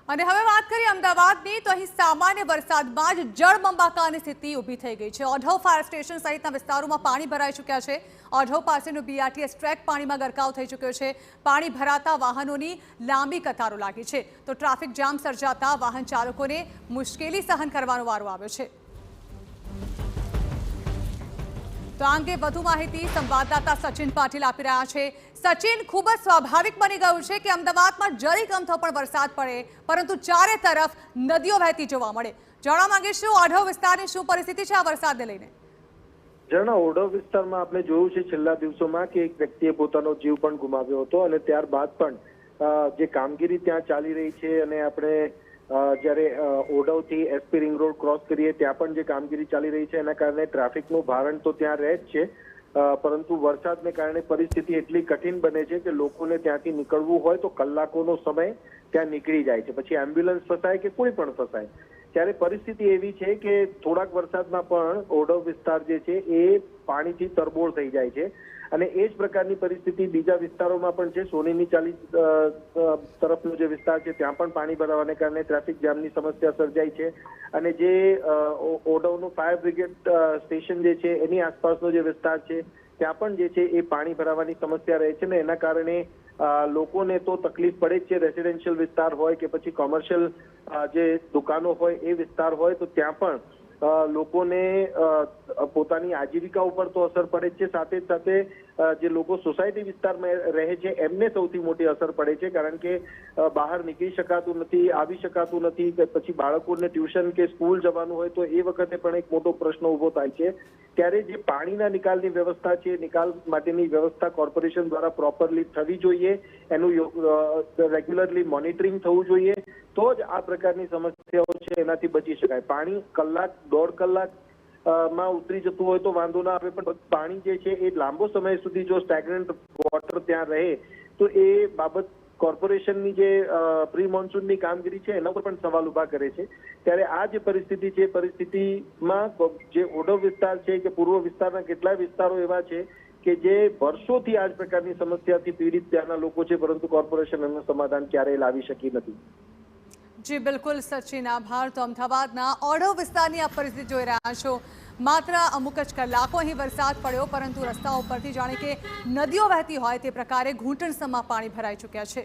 અને હવે વાત કરીએ અમદાવાદની તો અહીં સામાન્ય વરસાદમાં જ જળબંબાકારની સ્થિતિ ઊભી થઈ ગઈ છે। ઓઢવ ફાયર સ્ટેશન સહિતના વિસ્તારોમાં પાણી ભરાઈ ચૂક્યા છે। ઓઢવ પાસેનું બીઆરટીએસ ટ્રેક પાણીમાં ગરકાવ થઈ ચૂક્યો છે। પાણી ભરાતા વાહનોની લાંબી કતારો લાગી છે તો ટ્રાફિક જામ સર્જાતા વાહન ચાલકોને મુશ્કેલી સહન કરવાનો વારો આવ્યો છે। તો આ અંગે વધુ માહિતી સંવાદદાતા સચિન પાટીલ આપી રહ્યા છે। સચિન, ખૂબ જ સ્વાભાવિક બની ગયું છે કે અમદાવાદમાં જરી કમથો પણ વરસાદ પડે પરંતુ ચારે તરફ નદીઓ વહેતી જોવા મળે। જાણવા માંગીશું ઓઢવ વિસ્તારની શું પરિસ્થિતિ છે આ વરસાદને લઈને? ઝરણા, ઓઢવ વિસ્તારમાં આપણે જોયું છે છેલ્લા દિવસોમાં કે એક વ્યક્તિએ પોતાનો જીવ પણ ગુમાવ્યો હતો અને ત્યારબાદ પણ જે કામગીરી ત્યાં ચાલી રહી છે અને આપણે જ્યારે ઓઢવથી એસપી રિંગ રોડ ક્રોસ કરીએ ત્યાં પણ જે કામગીરી ચાલી રહી છે એના કારણે ટ્રાફિકનું ભારણ તો ત્યાં રહે જ છે, પરંતુ વરસાદને કારણે પરિસ્થિતિ એટલી કઠિન બને છે કે લોકોને ત્યાંથી નીકળવું હોય તો કલાકોનો સમય ત્યાં નીકળી જાય છે, પછી એમ્બ્યુલન્સ ફસાય કે કોઈ પણ ફસાય। ત્યારે પરિસ્થિતિ એવી છે કે થોડાક વરસાદમાં પણ ઓઢવ વિસ્તાર જે છે એ પાણીથી તરબોળ થઈ જાય છે અને એ જ પ્રકારની પરિસ્થિતિ બીજા વિસ્તારોમાં પણ છે। સોનીની ચાલી તરફનો જે વિસ્તાર છે ત્યાં પણ પાણી ભરાવાને કારણે ટ્રાફિક જામની સમસ્યા સર્જાઈ છે અને જે ઓઢવનું ફાયર બ્રિગેડ સ્ટેશન જે છે એની આસપાસનો જે વિસ્તાર છે ત્યાં પણ જે છે એ પાણી ભરાવાની સમસ્યા રહે છે ને એના કારણે લોકોને તો તકલીફ પડે જ છે। રેસિડેન્શિયલ વિસ્તાર હોય કે પછી કોમર્શિયલ જે દુકાનો હોય એ વિસ્તાર હોય તો ત્યાં પણ લોકોને પોતાની આજીવિકા ઉપર તો અસર પડે જ છે, સાથે જ સાથે જે લોકો સોસાયટી વિસ્તારમાં રહે છે એમને સૌથી મોટી અસર પડે છે, કારણ કે બહાર નીકળી શકાતું નથી, આવી શકાતું નથી, કે પછી બાળકોને ટ્યુશન કે સ્કૂલ જવાનું હોય તો એ વખતે પણ એક મોટો પ્રશ્ન ઉભો થાય છે। ત્યારે જે પાણીના નિકાલની વ્યવસ્થા છે, નિકાલ માટેની વ્યવસ્થા કોર્પોરેશન દ્વારા પ્રોપરલી થવી જોઈએ, એનું રેગ્યુલરલી મોનિટરિંગ થવું જોઈએ, તો જ આ પ્રકારની સમસ્યાઓ છે એનાથી બચી શકાય। પાણી કલાક દોઢ કલાક માં ઉતરી જતું હોય તો વાંધો ના આવે, પણ પાણી જે છે એ લાંબો સમય સુધી જો સ્ટેગ્નન્ટ વોટર ત્યાં રહે તો એ બાબત કોર્પોરેશનની જે પ્રી મોન્સૂનની કામગીરી છે એના પર પણ સવાલ ઉભા કરે છે। ત્યારે આ જે પરિસ્થિતિ છે, પરિસ્થિતિમાં જે ઓઢવ વિસ્તાર છે કે પૂર્વ વિસ્તારના કેટલાય વિસ્તારો એવા છે કે જે વર્ષોથી આ જ પ્રકારની સમસ્યાથી પીડિત ત્યાંના લોકો છે, પરંતુ કોર્પોરેશન એનું સમાધાન ક્યારેય લાવી શકી નથી। જી બિલકુલ સચિન, આભાર। તો અમદાવાદના ઓઢવ વિસ્તારની આ પરિસ્થિતિ જોઈ રહ્યા છો। માત્ર અમુક જ કલાકો અહીં વરસાદ પડ્યો પરંતુ રસ્તાઓ પરથી જાણે કે નદીઓ વહેતી હોય તે પ્રકારે ઘૂંટણસમાં પાણી ભરાઈ ચૂક્યા છે।